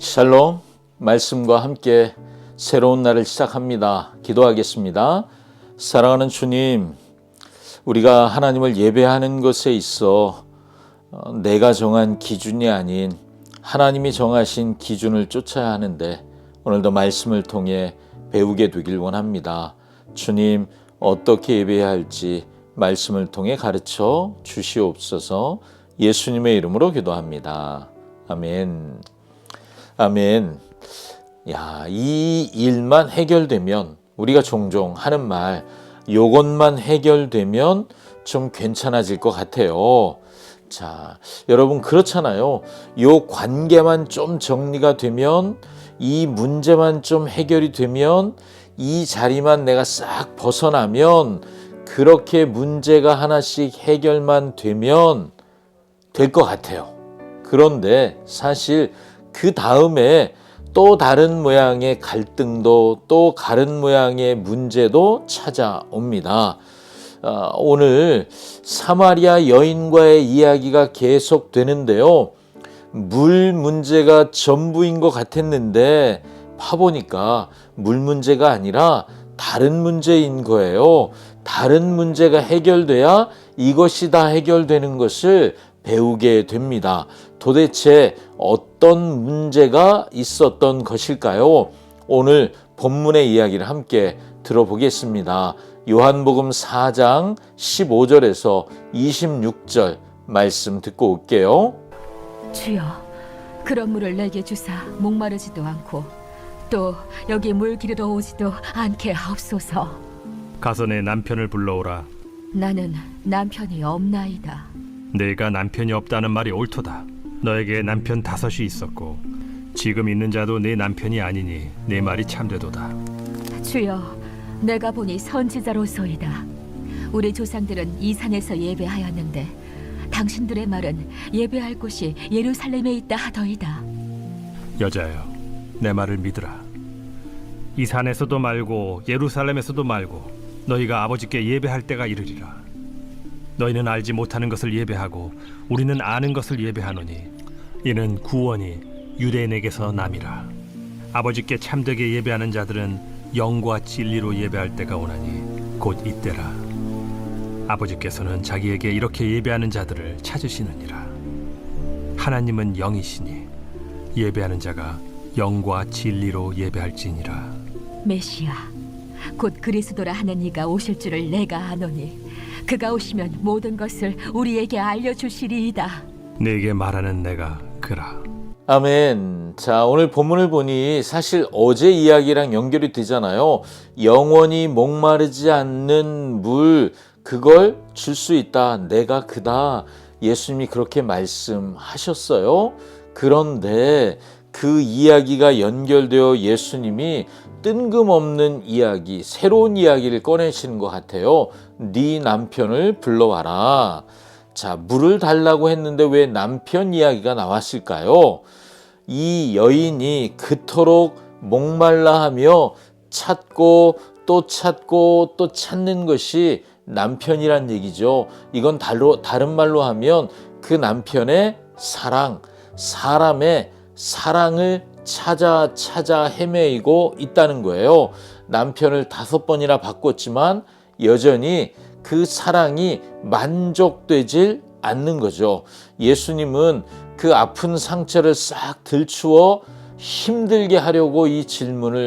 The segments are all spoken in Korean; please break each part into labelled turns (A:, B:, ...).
A: 샬롬, 말씀과 함께 새로운 날을 시작합니다. 기도하겠습니다. 사랑하는 주님, 우리가 하나님을 예배하는 것에 있어 내가 정한 기준이 아닌 하나님이 정하신 기준을 쫓아야 하는데 오늘도 말씀을 통해 배우게 되길 원합니다. 주님, 어떻게 예배해야 할지 말씀을 통해 가르쳐 주시옵소서. 예수님의 이름으로 기도합니다. 아멘. 아멘. 이 일만 해결되면, 우리가 종종 하는 말, 요것만 해결되면 좀 괜찮아질 것 같아요. 자, 여러분 그렇잖아요. 요 관계만 좀 정리가 되면, 이 문제만 좀 해결이 되면, 이 자리만 내가 싹 벗어나면, 그렇게 문제가 하나씩 해결만 되면 될 것 같아요. 그런데 사실 그 다음에 또 다른 모양의 갈등도 또 다른 모양의 문제도 찾아옵니다. 오늘 사마리아 여인과의 이야기가 계속되는데요. 물 문제가 전부인 것 같았는데 파보니까 물 문제가 아니라 다른 문제인 거예요. 다른 문제가 해결돼야 이것이 다 해결되는 것을 배우게 됩니다. 도대체 어떤 문제가 있었던 것일까요? 오늘 본문의 이야기를 함께 들어보겠습니다. 요한복음 4장 15절에서 26절 말씀 듣고 올게요.
B: 주여, 그런 물을 내게 주사 목마르지도 않고 또 여기 물 기르러 오지도 않게 하옵소서.
C: 가서 내 남편을 불러오라.
B: 나는 남편이 없나이다.
C: 내가 남편이 없다는 말이 옳도다. 너에게 남편 5이 있었고 지금 있는 자도 내 남편이 아니니 내 말이 참되도다.
B: 주여, 내가 보니 선지자로소이다. 우리 조상들은 이 산에서 예배하였는데 당신들의 말은 예배할 곳이 예루살렘에 있다 하더이다.
C: 여자여, 내 말을 믿으라. 이 산에서도 말고 예루살렘에서도 말고 너희가 아버지께 예배할 때가 이르리라. 너희는 알지 못하는 것을 예배하고 우리는 아는 것을 예배하노니 이는 구원이 유대인에게서 남이라. 아버지께 참되게 예배하는 자들은 영과 진리로 예배할 때가 오나니 곧 이때라. 아버지께서는 자기에게 이렇게 예배하는 자들을 찾으시느니라. 하나님은 영이시니 예배하는 자가 영과 진리로 예배할지니라.
B: 메시아, 곧 그리스도라 하는 이가 오실 줄을 내가 아노니 그가 오시면 모든 것을 우리에게 알려주시리이다.
C: 내게 말하는 내가 그라.
A: 아멘. 자, 오늘 본문을 보니 사실 어제 이야기랑 연결이 되잖아요. 영원히 목마르지 않는 물, 그걸 줄 수 있다. 내가 그다. 예수님이 그렇게 말씀하셨어요. 그런데 그 이야기가 연결되어 예수님이 뜬금없는 이야기, 새로운 이야기를 꺼내시는 것 같아요. 네 남편을 불러와라. 자, 물을 달라고 했는데 왜 남편 이야기가 나왔을까요? 이 여인이 그토록 목말라 하며 찾고 또 찾고 또 찾는 것이 남편이란 얘기죠. 이건 다른 말로 하면 그 남편의 사랑, 사람의 사랑을 찾아 헤매이고 있다는 거예요. 남편을 5번이나 바꿨지만 여전히 그 사랑이 만족되질 않는 거죠. 예수님은 그 아픈 상처를 싹 들추어 힘들게 하려고 이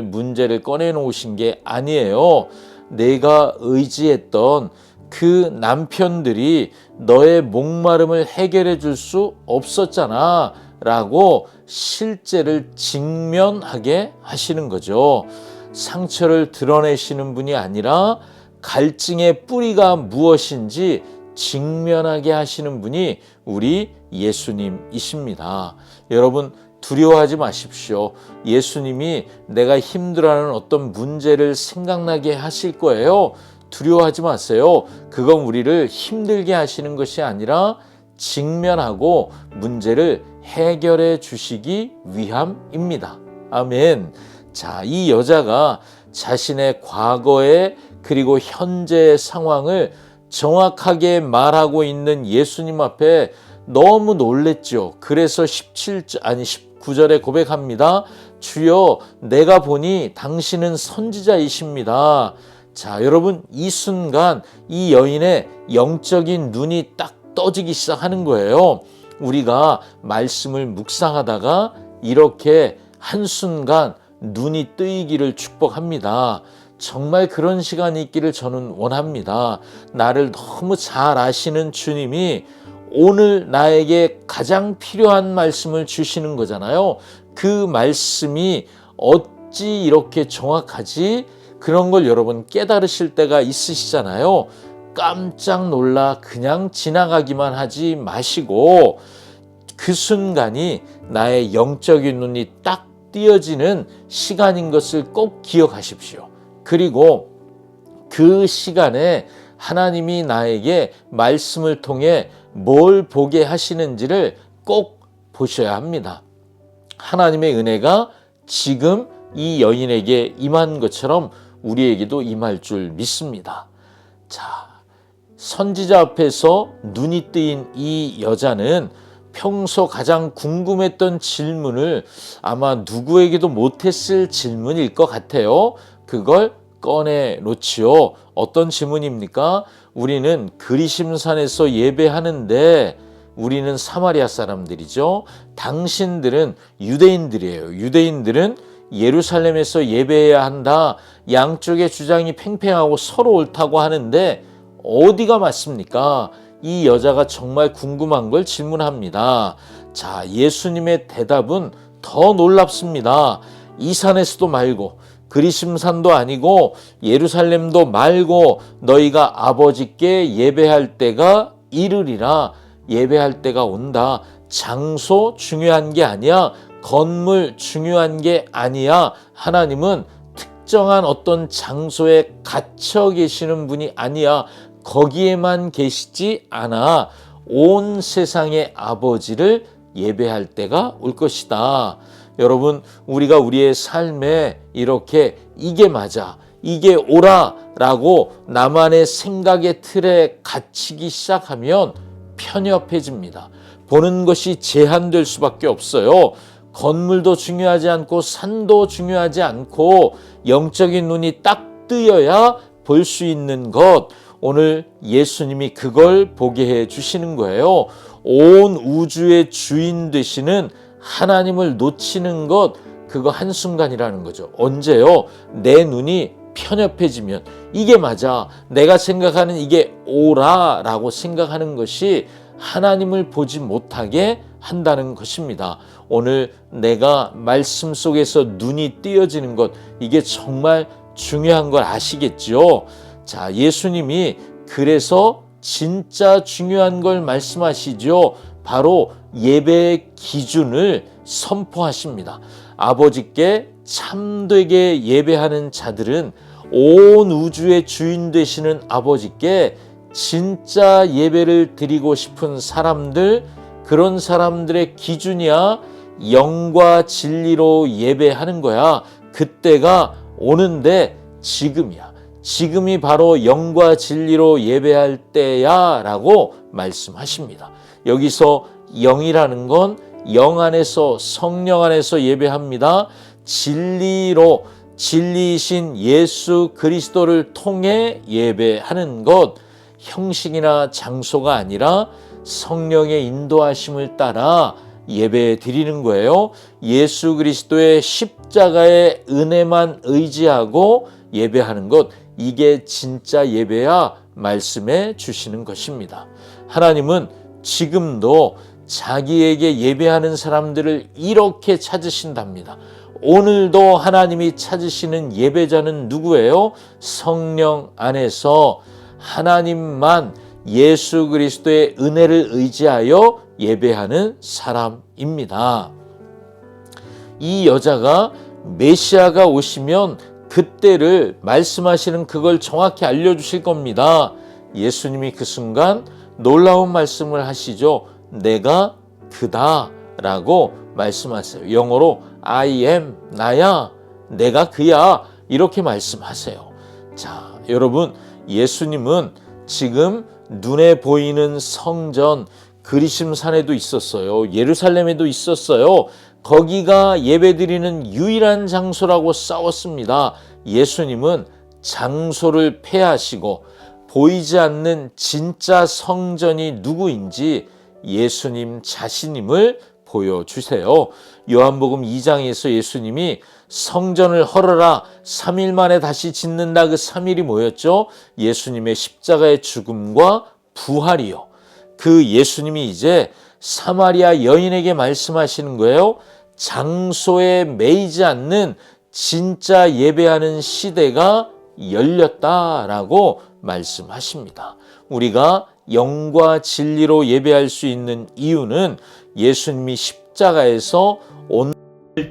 A: 문제를 꺼내놓으신 게 아니에요. 내가 의지했던 그 남편들이 너의 목마름을 해결해 줄 수 없었잖아 라고 실제를 직면하게 하시는 거죠. 상처를 드러내시는 분이 아니라 갈증의 뿌리가 무엇인지 직면하게 하시는 분이 우리 예수님이십니다. 여러분 두려워하지 마십시오. 예수님이 내가 힘들어하는 어떤 문제를 생각나게 하실 거예요. 두려워하지 마세요. 그건 우리를 힘들게 하시는 것이 아니라 직면하고 문제를 해결해 주시기 위함입니다. 아멘. 자, 이 여자가 자신의 과거의 그리고 현재의 상황을 정확하게 말하고 있는 예수님 앞에 너무 놀랬죠. 그래서 19절에 고백합니다. 주여, 내가 보니 당신은 선지자이십니다. 자, 여러분, 이 순간 이 여인의 영적인 눈이 딱 떠지기 시작하는 거예요. 우리가 말씀을 묵상하다가 이렇게 한순간 눈이 뜨이기를 축복합니다. 정말 그런 시간이 있기를 저는 원합니다. 나를 너무 잘 아시는 주님이 오늘 나에게 가장 필요한 말씀을 주시는 거잖아요. 그 말씀이 어찌 이렇게 정확하지? 그런 걸 여러분 깨달으실 때가 있으시잖아요. 깜짝 놀라 그냥 지나가기만 하지 마시고 그 순간이 나의 영적인 눈이 딱 띄어지는 시간인 것을 꼭 기억하십시오. 그리고 그 시간에 하나님이 나에게 말씀을 통해 뭘 보게 하시는지를 꼭 보셔야 합니다. 하나님의 은혜가 지금 이 여인에게 임한 것처럼 우리에게도 임할 줄 믿습니다. 자, 선지자 앞에서 눈이 뜨인 이 여자는 평소 가장 궁금했던 질문을 아마 누구에게도 못했을 질문일 것 같아요. 그걸 꺼내놓지요. 어떤 질문입니까? 우리는 그리심산에서 예배하는데 우리는 사마리아 사람들이죠. 당신들은 유대인들이에요. 유대인들은 예루살렘에서 예배해야 한다. 양쪽의 주장이 팽팽하고 서로 옳다고 하는데 어디가 맞습니까? 이 여자가 정말 궁금한 걸 질문합니다. 자, 예수님의 대답은 더 놀랍습니다. 이 산에서도 말고 그리심산도 아니고 예루살렘도 말고 너희가 아버지께 예배할 때가 이르리라. 예배할 때가 온다. 장소 중요한 게 아니야. 건물 중요한 게 아니야. 하나님은 특정한 어떤 장소에 갇혀 계시는 분이 아니야. 거기에만 계시지 않아. 온 세상의 아버지를 예배할 때가 올 것이다. 여러분, 우리가 우리의 삶에 이렇게 이게 맞아, 이게 옳아 라고 나만의 생각의 틀에 갇히기 시작하면 편협해집니다. 보는 것이 제한될 수밖에 없어요. 건물도 중요하지 않고 산도 중요하지 않고 영적인 눈이 딱 뜨여야 볼 수 있는 것. 오늘 예수님이 그걸 보게 해 주시는 거예요. 온 우주의 주인 되시는 하나님을 놓치는 것, 그거 한순간이라는 거죠. 언제요? 내 눈이 편협해지면 이게 맞아, 내가 생각하는 이게 옳아 라고 생각하는 것이 하나님을 보지 못하게 한다는 것입니다. 오늘 내가 말씀 속에서 눈이 띄어지는 것, 이게 정말 중요한 걸 아시겠죠? 자, 예수님이 그래서 진짜 중요한 걸 말씀하시죠. 바로 예배의 기준을 선포하십니다. 아버지께 참되게 예배하는 자들은 온 우주의 주인 되시는 아버지께 진짜 예배를 드리고 싶은 사람들, 그런 사람들의 기준이야 영과 진리로 예배하는 거야. 그때가 오는데 지금이야. 지금이 바로 영과 진리로 예배할 때야 라고 말씀하십니다. 여기서 영이라는 건 영 안에서, 성령 안에서 예배합니다. 진리로, 진리이신 예수 그리스도를 통해 예배하는 것, 형식이나 장소가 아니라 성령의 인도하심을 따라 예배 드리는 거예요. 예수 그리스도의 십자가의 은혜만 의지하고 예배하는 것, 이게 진짜 예배야 말씀해 주시는 것입니다. 하나님은 지금도 자기에게 예배하는 사람들을 이렇게 찾으신답니다. 오늘도 하나님이 찾으시는 예배자는 누구예요? 성령 안에서 하나님만, 예수 그리스도의 은혜를 의지하여 예배하는 사람입니다. 이 여자가 메시아가 오시면 그때를 말씀하시는 그걸 정확히 알려주실 겁니다. 예수님이 그 순간 놀라운 말씀을 하시죠. 내가 그다 라고 말씀하세요. 영어로 I am, 나야, 내가 그야, 이렇게 말씀하세요. 자, 여러분, 예수님은 지금 눈에 보이는 성전, 그리심 산에도 있었어요. 예루살렘에도 있었어요. 거기가 예배드리는 유일한 장소라고 싸웠습니다. 예수님은 장소를 폐하시고 보이지 않는 진짜 성전이 누구인지 예수님 자신임을 보여주세요. 요한복음 2장에서 예수님이 성전을 헐어라 3일 만에 다시 짓는다. 그 3일이 뭐였죠? 예수님의 십자가의 죽음과 부활이요. 그 예수님이 이제 사마리아 여인에게 말씀하시는 거예요. 장소에 매이지 않는 진짜 예배하는 시대가 열렸다라고 말씀하십니다. 우리가 영과 진리로 예배할 수 있는 이유는 예수님이 십자가에서 온을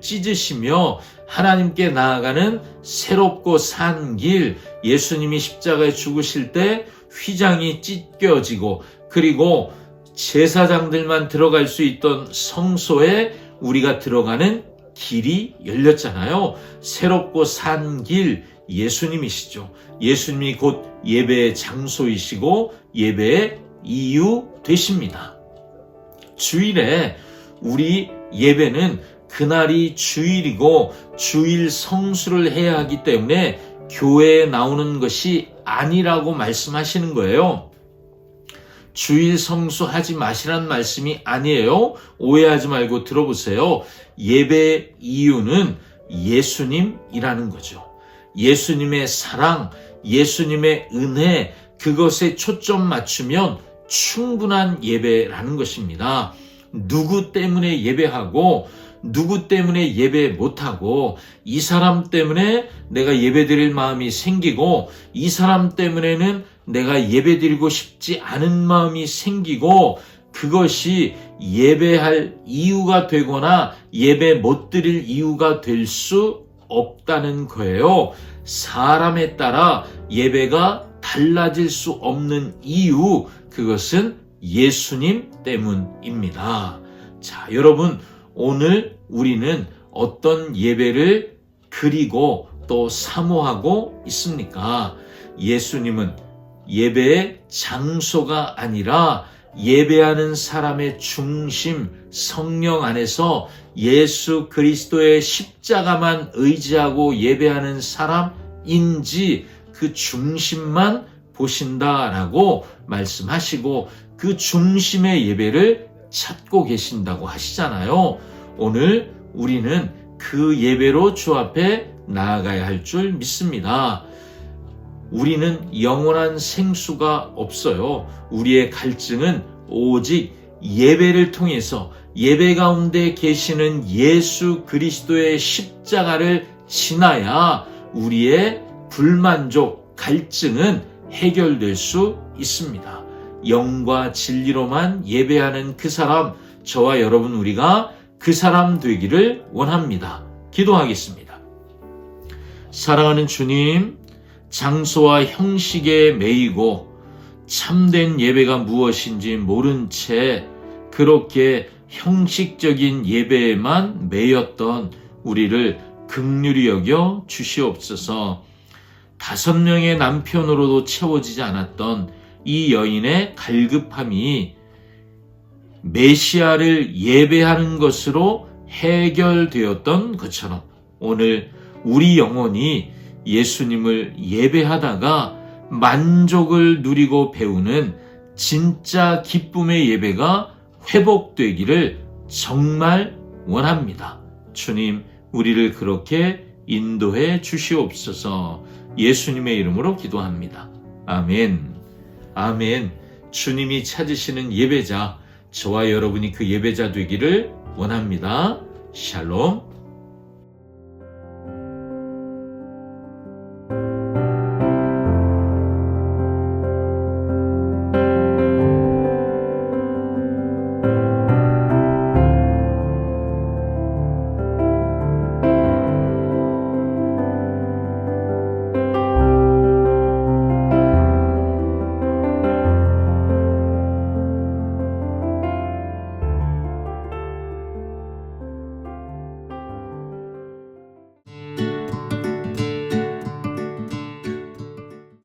A: 찢으시며 하나님께 나아가는 새롭고 산 길, 예수님이 십자가에 죽으실 때 휘장이 찢겨지고 그리고 제사장들만 들어갈 수 있던 성소에 우리가 들어가는 길이 열렸잖아요. 새롭고 산 길, 예수님이시죠. 예수님이 곧 예배의 장소이시고 예배의 이유 되십니다. 주일에 우리 예배는 그날이 주일이고 주일 성수를 해야 하기 때문에 교회에 나오는 것이 아니라고 말씀하시는 거예요. 주일 성수하지 마시라는 말씀이 아니에요. 오해하지 말고 들어보세요. 예배의 이유는 예수님이라는 거죠. 예수님의 사랑, 예수님의 은혜, 그것에 초점 맞추면 충분한 예배라는 것입니다. 누구 때문에 예배하고 누구 때문에 예배 못하고 이 사람 때문에 내가 예배드릴 마음이 생기고 이 사람 때문에는 내가 예배드리고 싶지 않은 마음이 생기고 그것이 예배할 이유가 되거나 예배 못 드릴 이유가 될 수 없다는 거예요. 사람에 따라 예배가 달라질 수 없는 이유, 그것은 예수님 때문입니다. 자, 여러분, 오늘 우리는 어떤 예배를 그리고 또 사모하고 있습니까? 예수님은 예배의 장소가 아니라 예배하는 사람의 중심, 성령 안에서 예수 그리스도의 십자가만 의지하고 예배하는 사람인지 그 중심만 보신다라고 말씀하시고 그 중심의 예배를 찾고 계신다고 하시잖아요. 오늘 우리는 그 예배로 주 앞에 나아가야 할 줄 믿습니다. 우리는 영원한 생수가 없어요. 우리의 갈증은 오직 예배를 통해서 예배 가운데 계시는 예수 그리스도의 십자가를 지나야 우리의 불만족, 갈증은 해결될 수 있습니다. 영과 진리로만 예배하는 그 사람, 저와 여러분 우리가 그 사람 되기를 원합니다. 기도하겠습니다. 사랑하는 주님, 장소와 형식에 매이고 참된 예배가 무엇인지 모른 채 그렇게 형식적인 예배에만 매였던 우리를 긍휼히 여겨 주시옵소서. 5명의 남편으로도 채워지지 않았던 이 여인의 갈급함이 메시아를 예배하는 것으로 해결되었던 것처럼 오늘 우리 영혼이 예수님을 예배하다가 만족을 누리고 배우는 진짜 기쁨의 예배가 회복되기를 정말 원합니다. 주님, 우리를 그렇게 인도해 주시옵소서. 예수님의 이름으로 기도합니다. 아멘. 아멘. 주님이 찾으시는 예배자, 저와 여러분이 그 예배자 되기를 원합니다. 샬롬.